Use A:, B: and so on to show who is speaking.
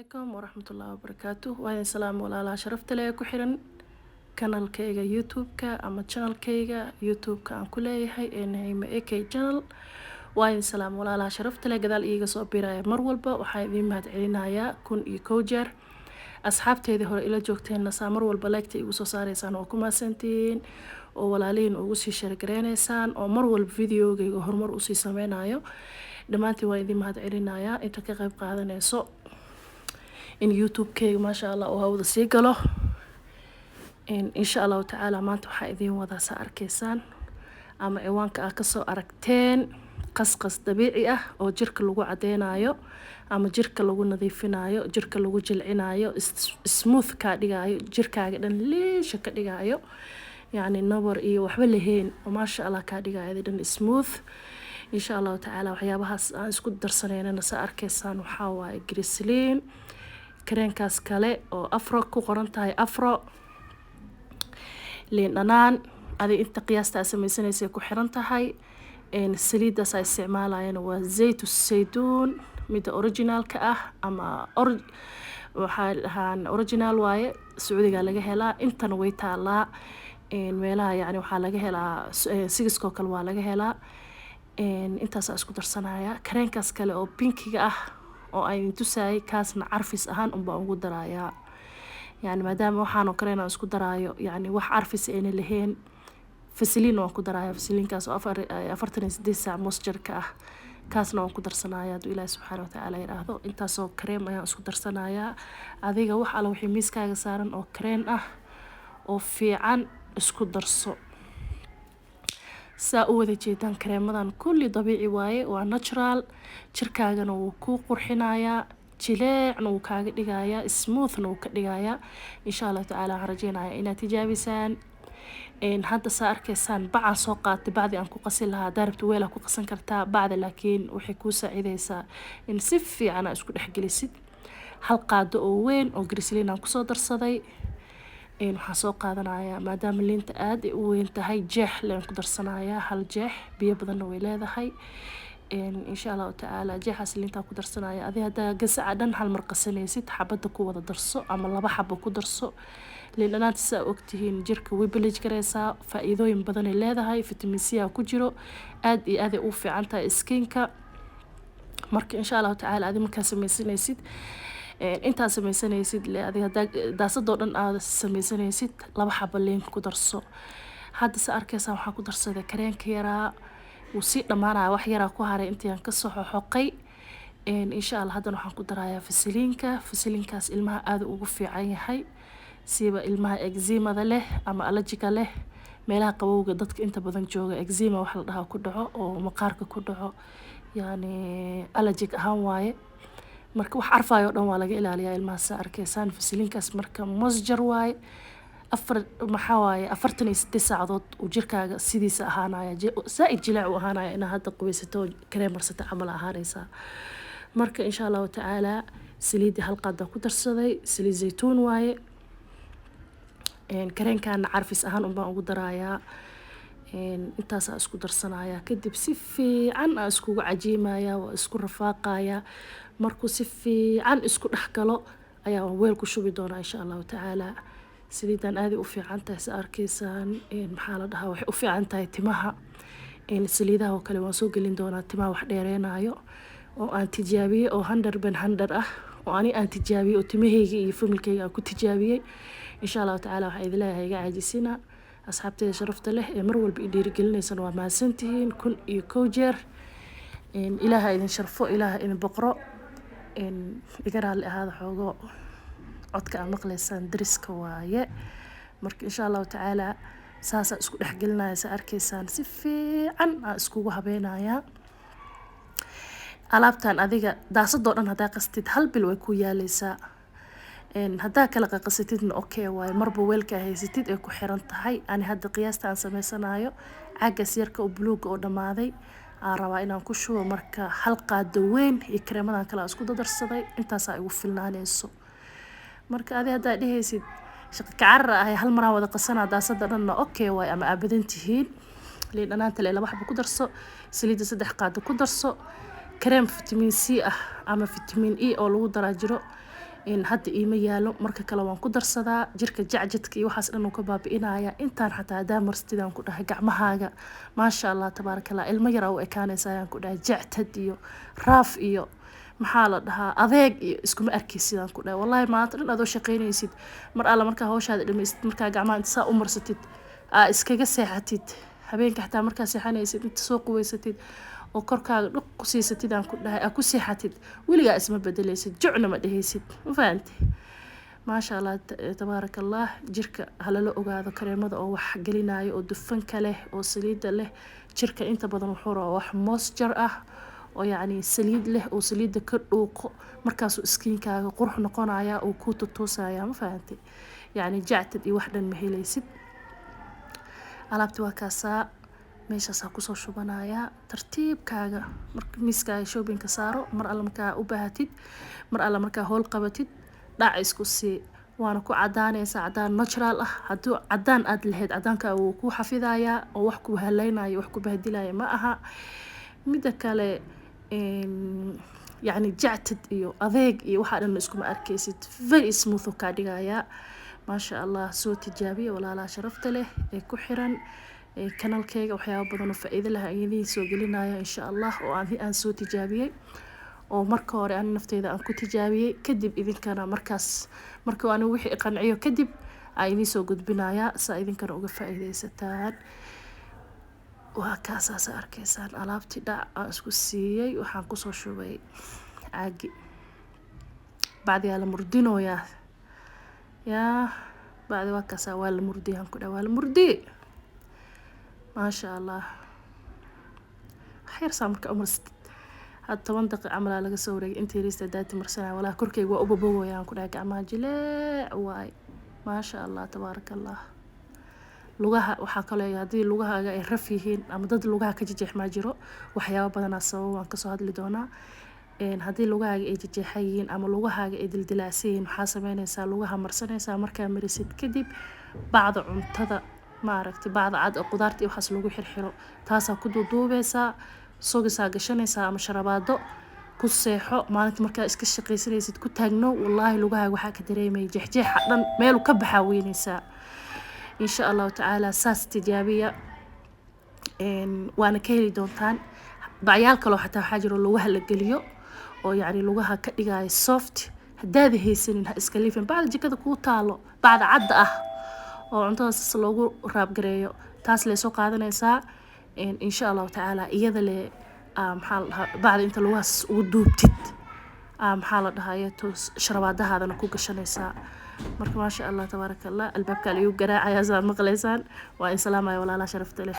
A: عليكم ورحمة الله وبركاته وين سلام ولا لا شرفت لي كحرن كانال كيغا يوتيوب كا أما channel كيغا يوتيوب كا أن كله هاي إنهي إيكي channel وين سلام ولا لا شرفت لي قدال إيجا صوبيرا مرولبا وحاي ذي مهد علينا كون إيكوجر أصحابتي ذي هور إلا جوكتين نسا مرولبا لايكتي إيوسو ساريسان وكما سنتين وولالين وغسي شاركرينيسان ومرول فيديو جيغو هرمر وسي سمينايو dhammaantii waa idin mahad celinayaa inta ka qayb qaadanayso in youtube-kayga maasha allah oo hawada sii galo insha allahu tacaala maanta waxaa idin wadaa saa arkaysaan ama ciwaanka ah kasoo aragteen qasqas dabiici ah oo jirka lagu cadeynayo ama jirka lagu nadiifinayo jirka lagu jilcinayo smooth ka dhigayo jirkaaga dhan leesha ka dhigayo yani nabar iyo waxba lahayn oo maasha allah ka dhigayo dhan smooth إن شاء الله تعالى وحيابها اسكو درسانينا نسا أركيسان وحاوا جريسلين كرين كاسكالي أو أفرو كو قرنتاي أفرو لين أنان هذه انت قياستا سميساني سيكو حرنتاي إن السليدة سا استعمالا وزيت السيدون ميدا أوريجينال كأه أما وحان أوريجينال واي سعودي قال لغا هلا انت نويتا لا إن ميلا يعني وحا لغا هلا سيجسكو كالوا لغا هلا intaas isku darsanaya kareenkaas kale oo pinkiga ah oo ay tusay kaasna carfis ahaan baan ugu darayaa yani maadaama waxaan oo kareena isku daraayo yani wax carfis ay leeyahay fasilin oo ku daraya fasilinkaas oo 48 saac moisture-ka ah kaasna oo ku darsanaya duu Ilaahay subhanahu wa ta'ala yiraahdo intaas oo kareem ayaan isku darsanaya adiga wax ala wixii miiskaaga saaran oo kareen ah oo fiican isku darso saa u wada jeedaan kareemadan kulli dabiici waaye waa natural jirkaagana wuu ku qurxinayaa jileecna wuu kaaga dhigayaa smoothna wuu ka dhigayaa insha Allah tacaala waxaan rajeynayaa inaad tijaabisaan hadda saa arkaysaan bacaan soo qaatay bacdi aan ku qasin lahaa daarabta weela ku qasan kartaa bacda laakiin waxay kuu saacidaysaa in si fiican aad isku dhexgelisid hal qaado oo weyn oo grisliin aan kusoo darsaday waxaan soo qaadanayaa maadaama liinta aad ay u weyn tahay jeex leen ku darsanayaa hal jeex biyo badanna way leedahay insha Allah tacaala jeexaas liinta ku darsanaya adiga hada gasaca dhan hal mar qasanaysid xabada ku wada darso ama laba xabo ku darso liinanaad saa ogtihiin jirka way bilij gareysaa faa'iidooyin badan ay leedahay vitamin C ku jiro aad iyo aad ay u fiican tahay skinka marka insha Allah tacaala aad markaa samaysanaysid inta samaysanaysid adiga daasadoo dhan aad samaysanaysid laba xabo liin ku darso hadda sa arkaysan waxa ku darsaday kareenka yaraa uu si dhamaanaya wax yaraa ku haray intii aan ka soo xoqay insha Allah hadda waxaan ku darayaa fasilinkaas ilmaha aad ugu fiican yahay siiba ilmaha eczema leh ama allergiga leh meelaha qabowga dadka inta badan jooga eczema wax la dhahaa ku dhaco oo maqaarka ku dhaco yani allergic ahaan waaye marka wax arfaayo dhan waa laga ilaaliyaa ilmaha saa arkaysaan fasilinkaas marka moisture waaye maxaa waaye 48 saacadood uu jirkaaga sidiisa ahaanaya saaid jilaac u ahaanaya inaad hadda qubaysato kareem marsato camal ahaanaysa marka insha Allah tacaala saliid hal qaada ku darsaday saliid zaytuun waaye kareenkaana carfis ahaan baan ugu darayaa intaas aan isku darsanaya kadib si fiican aan isku cajiimaya waa isku rafaaqaya markuu si fiican isku dhaxgalo ayaa weel ku shubi doona insha Allah tacaala saliidan aad u fiican tahay sa arkaysaan maxaa la dhahaa waxay u fiican tahay timaha saliidaha oo kale waan soo gelin doonaa timaha wax dheereenayo oo aan tijaabiyay oo 100 ah oo aan tijaabiyay oo timahayga iyo familkayga aan ku tijaabiyay insha Allah tacaala waxa idin leeyahay iga caajisina asxaabtayda sharafta leh ee mar walba dhiirigelinaysan waa maasantihiin kun iyo kow jeer ilaaha idin sharfo ilaaha idin boqro iga raali ahaada xoogo codka aan maqlaysaan dariska waaye marka insha Allah tacaala saasa isku dhexgelinaya sa arkaysaan si fiican aan iskugu habeenaya alaabtan adiga daasadoo dhan hadaa qastid hal bil way ku yaalaysaa hadaa kala qaqasatidna okay waaye marba weelka haysatid ee ku xiran tahay ani hadda qiyaasta aan samaysanayo caagas yarka oo buluuga oo dhamaaday aan rabaa inaan ku shubo marka hal qaado weyn iyo kareemadan kala isku darsaday intaas ay ugu filnaanayso marka adiga hadaa dhehaysid shaqo kacara ah hal mar wada qasanaa daasada dhanna okay waaye ama abadan tihiin liin dhanaanta laba xabo ku darso saliida 3 qaado ku darso كريم فيتامين سي أما فيتامين إي أو لو دراجرو in hadda iima yaalo marka kale waan ku darsadaa jirka jacjadka iyo waxaas dhan uu ka baabi'inaya intaan xataa hadaa marstidaan ku dhahay gacmahaaga maasha allah tabaarakallah ilmo yar u ekaanaysa ayaan ku dhahay jactad iyo raaf iyo maxaa la dhahaa adeeg iyo iskuma arkaysidaan ku dhahay wallahi maanta dhan adoo shaqaynaysid mar alla markaa hawshaada dhamaysid markaa gacmaha inta saa u marsatid aa iskaga seexatid habeenka xataa markaa seexanaysid inta soo quwaysatid oo korkaaga dhuq ku siisatid aan ku dhahay aa ku seexatid weligaa isma bedelaysid jucna ma dhehaysid ma fahanti maasha allah tabaarakallah jirka halala ogaado kareemada oo wax gelinayo oo dufanka leh oo saliida leh jirka inta badan wuxuu rabaa wax moisture ah oo yacni saliid leh oo saliida ka dhuuqo markaasuu iskiinkaaga qurux noqonaya oo ku tutusaya ma fahanti yacni jactad iyo wax dhan ma helaysid alaabti waa kaasaa meeshaasaa kusoo shubanaya tartiibkaaga marka miiskaaga shoppingka saaro mar alla markaa u baahatid mar alla markaa howl qabatid dhac isku sii waana ku cadaanaysaa cadaan natural ah hadduu cadaan aad lahayd cadaanka wuu ku xafidayaa oo wax ku halaynayo wax ku bahdilaya ma aha mida kale yacni jactad iyo adeeg iyo waxaa dhan iskuma arkaysid very smooth oo kaa dhigayaa maasha allah soo tijaabiya walaalaha sharafta leh ee ku xiran kanalkayga waxyaabo badan oo faa'iido leh ayaan idiin soo gelinaya insha allah oo aan soo tijaabiyey oo marka hore aan nafteyda aan ku tijaabiyey kadib idinkana markaas marka aan wixii qanciyo kadib aan idiin soo gudbinaya saa idinkana uga faa'iideysataan waa kaasaas arkaysaan alaabtii dhac aan isku siiyey waxaan kusoo shubay caagi bacdiyaa la murdinooyaa yaa bacdi waa kaasaa waa la murdiyaan ku dhaa waa la murdiye maasha allah waxyar saa marka umarsid had 10 daqiiqo camal laga soo wareegay intii riista daati marsanaa walaa korkayga waa u babowayaan ku dhahay gacmaha jileec waay maasha allah tabaarakallah lugaha waxaa kale haddii lugahaaga ay raf yihiin ama dad lugaha ka jeexmaa jiro waxyaabo badanaa sabab waan kasoo hadli doonaa haddii lugahaaga ay jeexan yihiin ama lugahaaga ay dildilaacsan yihiin waxaa sameynaysaa lugaha marsanaysaa markaa marisid kadib bacda cuntada maaragtay bacda cad oo qudaarta iyo waxaas lagu xirxiro taasaa ku duuduubaysaa sogisaa gashanaysaa ama sharabaado ku seexo maalinta markaa iska shaqaysanaysid ku taagno wallaahi lugahaaga waxaa ka dareemaya jeexjeexa dhan meel ka baxaa weynaysaa insha allahu tacaala saas tijaabiya waana ka heli doontaan bacyaal kaloo xataa waxaa jiro lugaha la geliyo oo yacni lugaha ka dhigaya soft haddaada haysanin ha iska liifin bacda jikada kuu taalo bacda cadda ah oo cuntadaas loogu raabgareeyo taas lee soo qaadanaysaa insha allahu tacaala iyada le maxaa la dhahaa bacda inta lugahaas ugu duubtid maxaa la dhahaye sharabaadahaadana ku gashanaysaa marka maasha allah tabaarakallah albaabka lagu garaacaya saad maqlaysaan waa in salaamaya walaalaha sharafta leh